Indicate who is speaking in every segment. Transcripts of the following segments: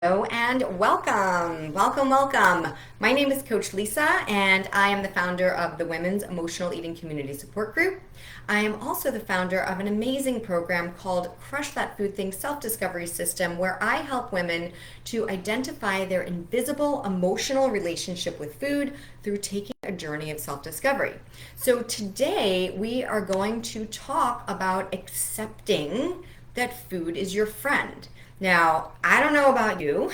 Speaker 1: Hello and welcome. My name is Coach Lisa, and I am the founder of the Women's Emotional Eating Community Support Group. I am also the founder of an amazing program called Crush That Food Thing Self-Discovery System, where I help women to identify their invisible emotional relationship with food through taking a journey of self-discovery. So today we are going to talk about accepting that food is your friend. Now, I don't know about you,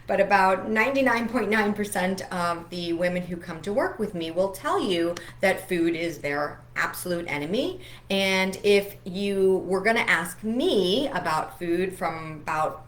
Speaker 1: but about 99.9% of the women who come to work with me will tell you that food is their absolute enemy. And if you were going to ask me about food from about,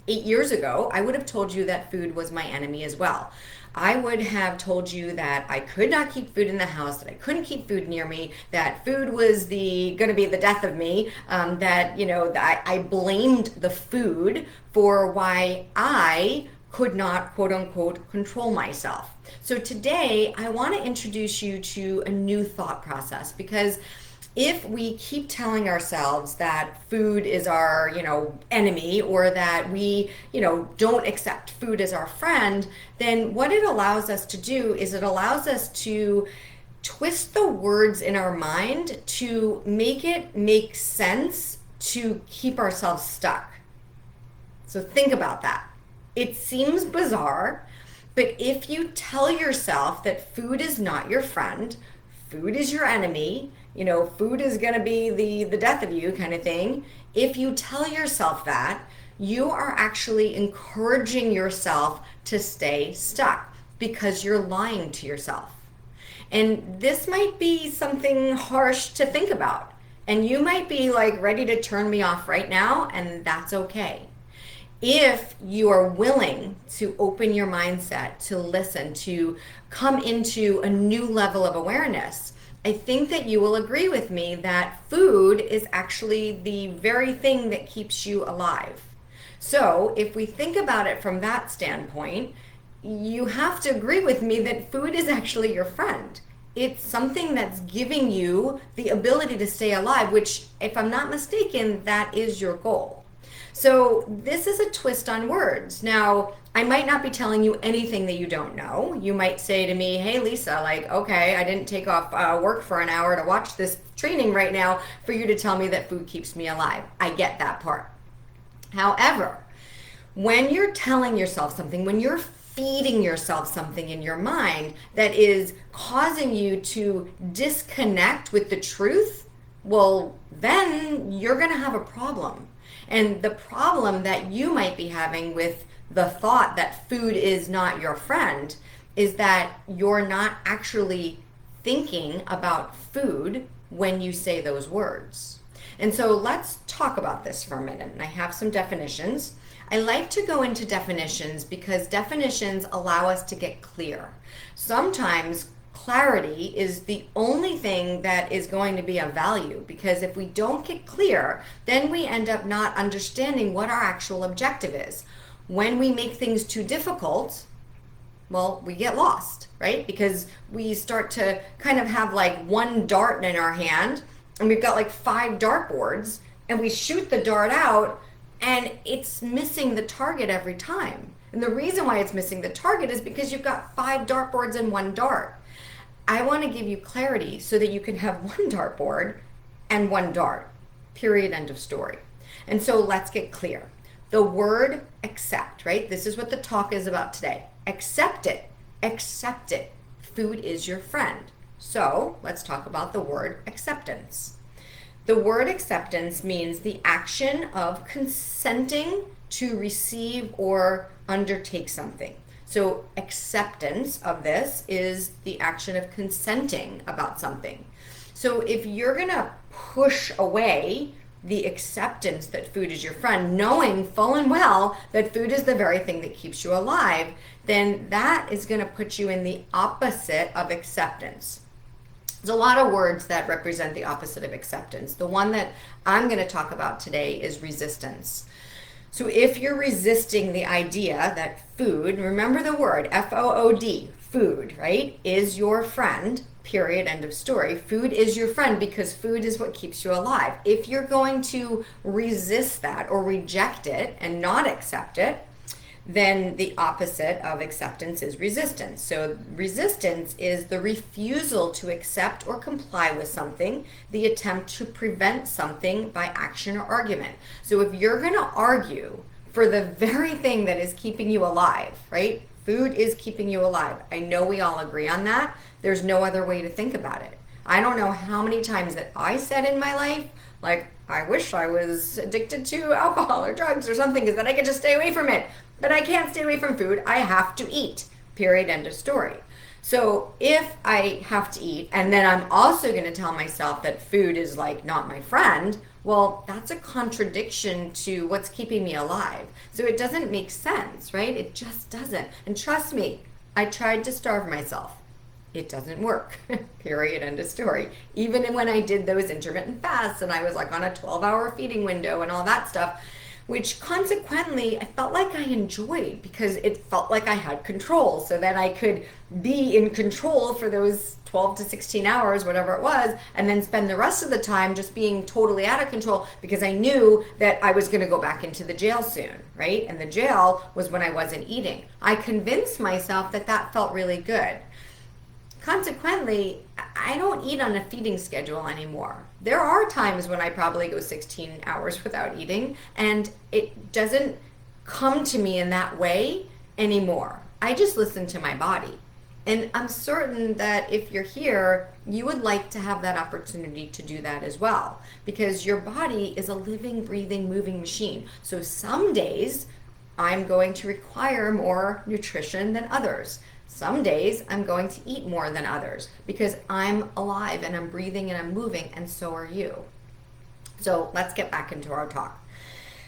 Speaker 1: 8 years ago, I would have told you that food was my enemy as well. I would have told you that I could not keep food in the house, that I couldn't keep food near me, that food was going to be the death of me, that I blamed the food for why I could not, quote unquote, control myself. So today I want to introduce you to a new thought process, because if we keep telling ourselves that food is our, enemy, or that we, don't accept food as our friend, then what it allows us to do is it allows us to twist the words in our mind to make it make sense to keep ourselves stuck. So think about that. It seems bizarre, but if you tell yourself that food is not your friend, food is your enemy, food is going to be the death of you kind of thing. If you tell yourself that, you are actually encouraging yourself to stay stuck because you're lying to yourself. And this might be something harsh to think about. And you might be like ready to turn me off right now, and that's okay. If you are willing to open your mindset, to listen, to come into a new level of awareness, I think that you will agree with me that food is actually the very thing that keeps you alive. So if we think about it from that standpoint, you have to agree with me that food is actually your friend. It's something that's giving you the ability to stay alive, which, if I'm not mistaken, that is your goal. So this is a twist on words. Now, I might not be telling you anything that you don't know. You might say to me, hey, Lisa, okay, I didn't take off work for an hour to watch this training right now for you to tell me that food keeps me alive. I get that part. However, when you're telling yourself something, when you're feeding yourself something in your mind that is causing you to disconnect with the truth, well, then you're going to have a problem. And the problem that you might be having with the thought that food is not your friend is that you're not actually thinking about food when you say those words. And so let's talk about this for a minute. And I have some definitions. I like to go into definitions because definitions allow us to get clear. Sometimes clarity is the only thing that is going to be of value, because if we don't get clear, then we end up not understanding what our actual objective is. When we make things too difficult, well, we get lost, right? Because we start to kind of have like one dart in our hand, and we've got like 5 dartboards, and we shoot the dart out, and it's missing the target every time. And the reason why it's missing the target is because you've got 5 dartboards and 1 dart. I want to give you clarity so that you can have 1 dartboard and 1 dart. Period. End of story. And so let's get clear. The word accept, right? This is what the talk is about today. Accept it. Accept it. Food is your friend. So let's talk about the word acceptance. The word acceptance means the action of consenting to receive or undertake something. So acceptance of this is the action of consenting about something. So if you're going to push away the acceptance that food is your friend, knowing full and well that food is the very thing that keeps you alive, then that is going to put you in the opposite of acceptance. There's a lot of words that represent the opposite of acceptance. The one that I'm going to talk about today is resistance. So if you're resisting the idea that food, remember the word, Food, food, right, is your friend, period, end of story. Food is your friend because food is what keeps you alive. If you're going to resist that or reject it and not accept it, then the opposite of acceptance is resistance. So resistance is the refusal to accept or comply with something, the attempt to prevent something by action or argument. So if you're going to argue for the very thing that is keeping you alive, right? Food is keeping you alive. I know we all agree on that. There's no other way to think about it. I don't know how many times that I said in my life, like, I wish I was addicted to alcohol or drugs or something because then I could just stay away from it. But I can't stay away from food. I have to eat. Period. End of story. So if I have to eat and then I'm also going to tell myself that food is like not my friend, well, that's a contradiction to what's keeping me alive. So it doesn't make sense, right? It just doesn't. And trust me, I tried to starve myself. It doesn't work. Period. End of story. Even when I did those intermittent fasts and I was like on a 12-hour feeding window and all that stuff, which consequently I felt like I enjoyed because it felt like I had control. So that I could be in control for those 12 to 16 hours, whatever it was, and then spend the rest of the time just being totally out of control because I knew that I was going to go back into the jail soon, right? And the jail was when I wasn't eating. I convinced myself that that felt really good. Consequently, I don't eat on a feeding schedule anymore. There are times when I probably go 16 hours without eating, and it doesn't come to me in that way anymore. I just listen to my body. And I'm certain that if you're here, you would like to have that opportunity to do that as well, because your body is a living, breathing, moving machine. So some days I'm going to require more nutrition than others. Some days I'm going to eat more than others because I'm alive and I'm breathing and I'm moving, and so are you. So let's get back into our talk.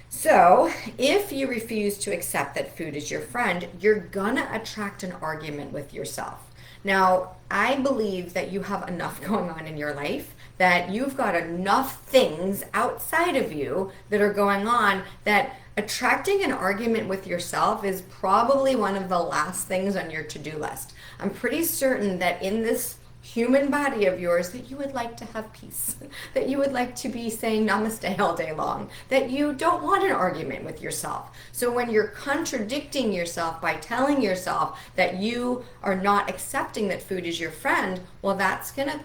Speaker 1: So if you refuse to accept that food is your friend, you're gonna attract an argument with yourself. Now, I believe that you have enough going on in your life, that you've got enough things outside of you that are going on, that attracting an argument with yourself is probably one of the last things on your to-do list. I'm pretty certain that in this human body of yours that you would like to have peace, that you would like to be saying namaste all day long, that you don't want an argument with yourself. So when you're contradicting yourself by telling yourself that you are not accepting that food is your friend, well, that's gonna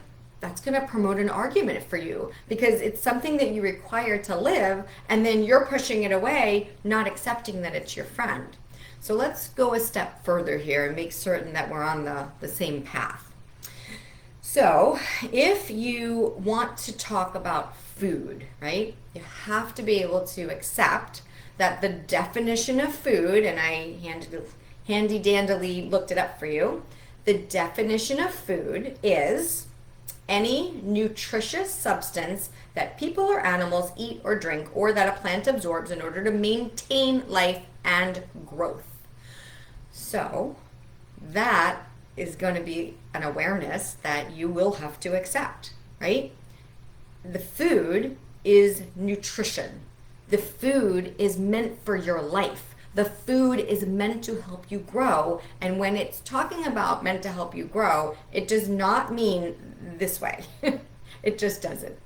Speaker 1: promote an argument for you because it's something that you require to live, and then you're pushing it away, not accepting that it's your friend. So let's go a step further here and make certain that we're on the same path. So if you want to talk about food, right, you have to be able to accept that the definition of food, and I handy-dandily looked it up for you, the definition of food is any nutritious substance that people or animals eat or drink or that a plant absorbs in order to maintain life and growth. So that is going to be an awareness that you will have to accept, right? The food is nutrition. The food is meant for your life. The food is meant to help you grow. And when it's talking about meant to help you grow, it does not mean this way. It just doesn't.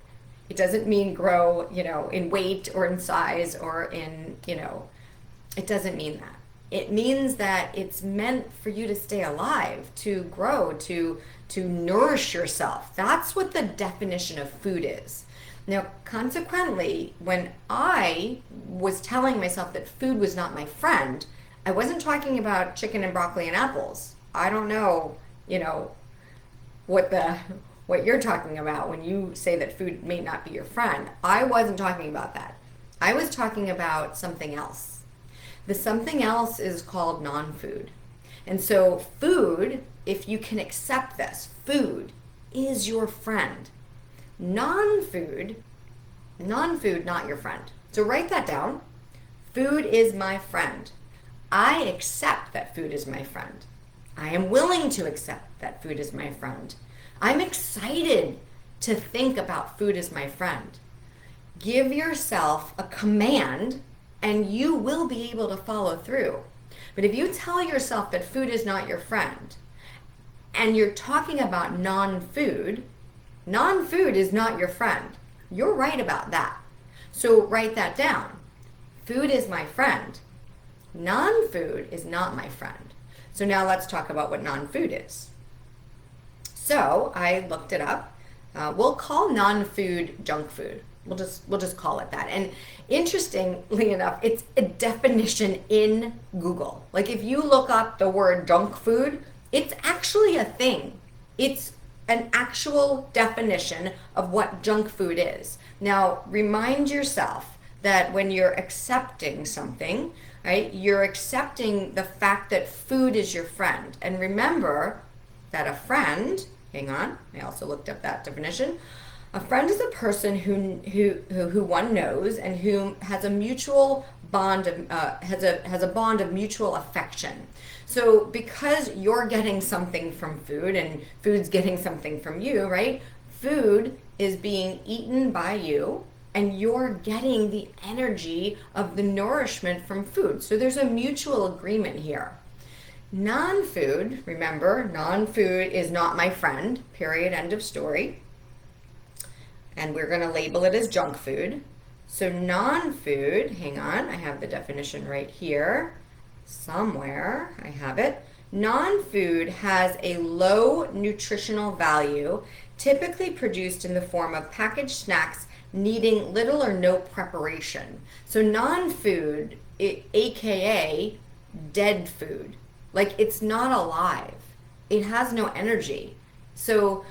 Speaker 1: It doesn't mean grow, in weight or in size or in, it doesn't mean that. It means that it's meant for you to stay alive, to grow, to nourish yourself. That's what the definition of food is. Now, consequently, when I was telling myself that food was not my friend, I wasn't talking about chicken and broccoli and apples. I don't know, what you're talking about when you say that food may not be your friend. I wasn't talking about that. I was talking about something else. The something else is called non-food. And so food, if you can accept this, food is your friend. Non-food, not your friend. So write that down. Food is my friend. I accept that food is my friend. I am willing to accept that food is my friend. I'm excited to think about food as my friend. Give yourself a command and you will be able to follow through. But if you tell yourself that food is not your friend, and you're talking about non-food, non-food is not your friend. You're right about that. So write that down. Food is my friend. Non-food is not my friend. So now let's talk about what non-food is. So I looked it up. We'll call non-food junk food. We'll just call it that. And interestingly enough, it's a definition in Google. Like if you look up the word junk food, it's actually a thing. It's an actual definition of what junk food is. Now, remind yourself that when you're accepting something, right, you're accepting the fact that food is your friend. And remember that a friend, hang on, I also looked up that definition. A friend is a person who one knows and who has a mutual bond of, has a bond of mutual affection. So because you're getting something from food and food's getting something from you, right? Food is being eaten by you and you're getting the energy of the nourishment from food. So there's a mutual agreement here. Non-food, remember, non-food is not my friend, period, end of story. And we're going to label it as junk food. So non-food, hang on, I have the definition right here. Somewhere, I have it. Non-food has a low nutritional value, typically produced in the form of packaged snacks needing little or no preparation. So non-food, aka dead food, like it's not alive. It has no energy. So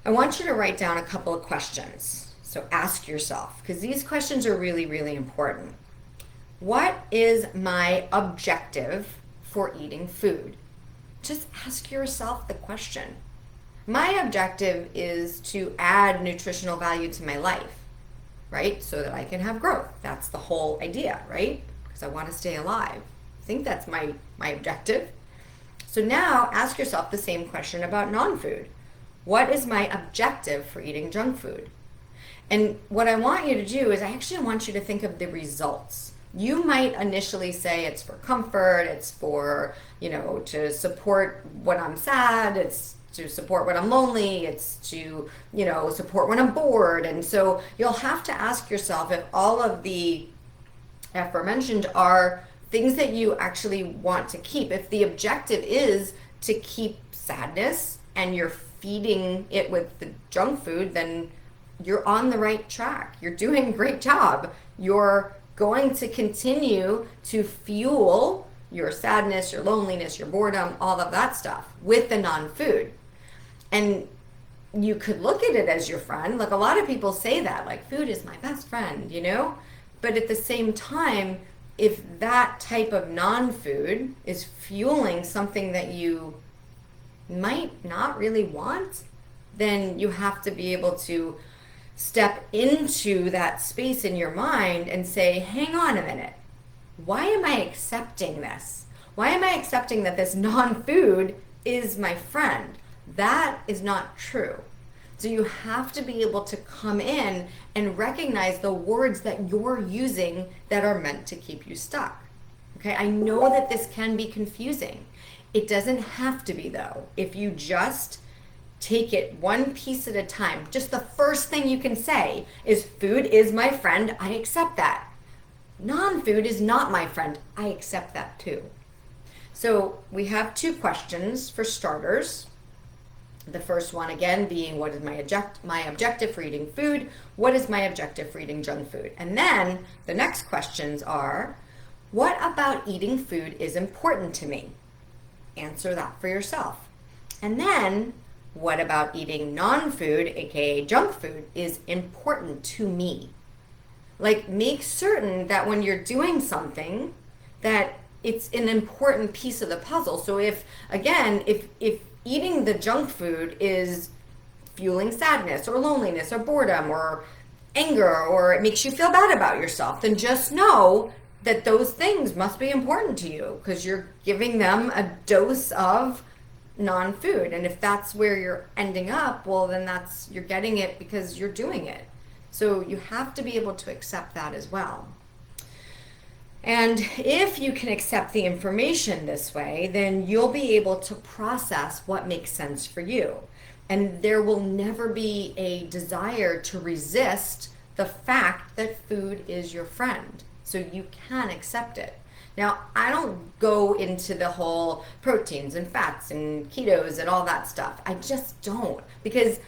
Speaker 1: I want you to write down a couple of questions. So ask yourself, because these questions are really, really important. What is my objective for eating food? Just ask yourself the question. My objective is to add nutritional value to my life, right? So that I can have growth. That's the whole idea, right? Because I want to stay alive. I think that's my objective. So now ask yourself the same question about non-food. What is my objective for eating junk food? And what I want you to do is I actually want you to think of the results. You might initially say it's for comfort, it's for, to support when I'm sad, it's to support when I'm lonely, it's to, support when I'm bored. And so you'll have to ask yourself if all of the aforementioned are things that you actually want to keep. If the objective is to keep sadness and you're feeding it with the junk food, then you're on the right track. You're doing a great job. You're going to continue to fuel your sadness, your loneliness, your boredom, all of that stuff with the non-food. And you could look at it as your friend. Like a lot of people say that, like food is my best friend, But at the same time, if that type of non-food is fueling something that you might not really want, then you have to be able to step into that space in your mind and say, hang on a minute, why am I accepting this? Why am I accepting that this non-food is my friend? That is not true. So you have to be able to come in and recognize the words that you're using that are meant to keep you stuck. Okay, I know that this can be confusing. It doesn't have to be though. If you just take it one piece at a time. Just the first thing you can say is food is my friend. I accept that. Non-food is not my friend. I accept that too. So we have two questions for starters. The first one again being what is my objective for eating food? What is my objective for eating junk food? And then the next questions are, what about eating food is important to me? Answer that for yourself. And then what about eating non-food, aka junk food, is important to me? Like make certain that when you're doing something that it's an important piece of the puzzle. So if eating the junk food is fueling sadness or loneliness or boredom or anger or it makes you feel bad about yourself, then just know that those things must be important to you because you're giving them a dose of non-food. And if that's where you're ending up, well, then you're getting it because you're doing it. So you have to be able to accept that as well. And if you can accept the information this way, then you'll be able to process what makes sense for you. And there will never be a desire to resist the fact that food is your friend. So you can accept it. Now, I don't go into the whole proteins and fats and ketos and all that stuff. I just don't, because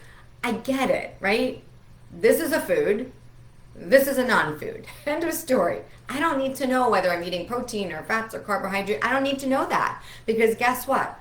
Speaker 1: I get it, right? This is a food. This is a non-food. End of story. I don't need to know whether I'm eating protein or fats or carbohydrate. I don't need to know that, because guess what?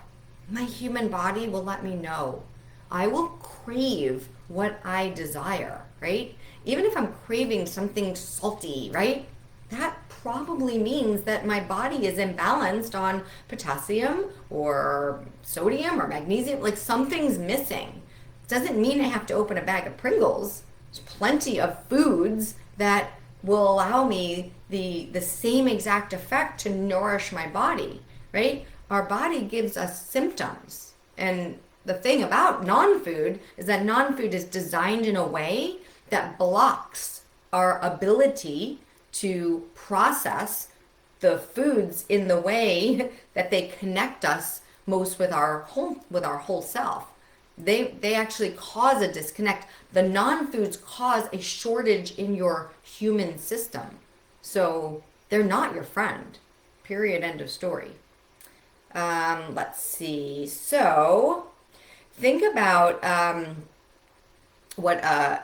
Speaker 1: My human body will let me know. I will crave what I desire, right? Even if I'm craving something salty, right? That probably means that my body is imbalanced on potassium or sodium or magnesium. Like something's missing. Doesn't mean I have to open a bag of Pringles. There's plenty of foods that will allow me the same exact effect to nourish my body, right? Our body gives us symptoms. And the thing about non-food is that non-food is designed in a way that blocks our ability to process the foods in the way that they connect us most with our whole self. They actually cause a disconnect. The non-foods cause a shortage in your human system. So they're not your friend. Period. End of story. Let's see. So think about what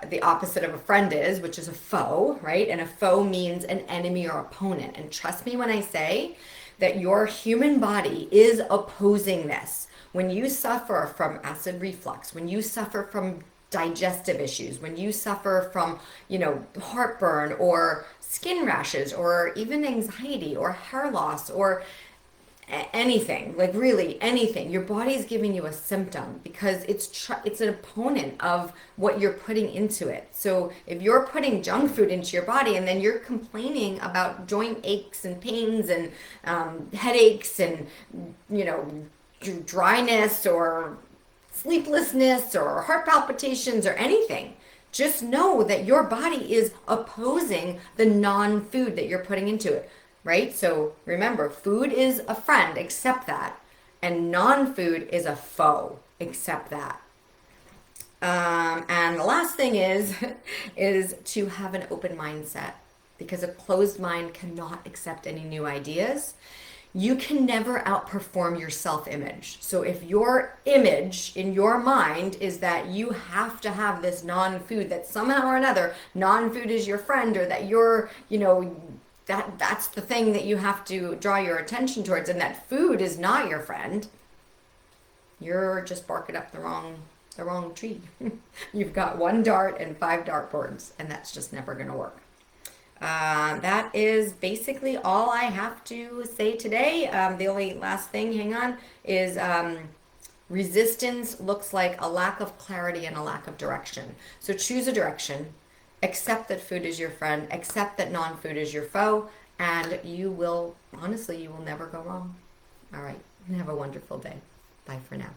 Speaker 1: the opposite of a friend is, which is a foe, right? And a foe means an enemy or opponent. And trust me when I say that your human body is opposing this. When you suffer from acid reflux, when you suffer from digestive issues, when you suffer from, heartburn or skin rashes or even anxiety or hair loss or anything, like really anything, your body is giving you a symptom because it's an opponent of what you're putting into it. So if you're putting junk food into your body and then you're complaining about joint aches and pains and headaches and dryness or sleeplessness or heart palpitations or anything, just know that your body is opposing the non-food that you're putting into it, right? So remember, food is a friend, accept that, and non-food is a foe, accept that. And the last thing is is to have an open mindset, because a closed mind cannot accept any new ideas. You can never outperform your self-image. So if your image in your mind is that you have to have this non-food, that somehow or another non-food is your friend, or that you're, that's the thing that you have to draw your attention towards, and that food is not your friend, you're just barking up the wrong tree. You've got one dart and 5 dartboards, and that's just never going to work. That is basically all I have to say today. The only last thing, hang on, is resistance looks like a lack of clarity and a lack of direction. So choose a direction, accept that food is your friend, accept that non-food is your foe, and you will never go wrong. All right, have a wonderful day. Bye for now.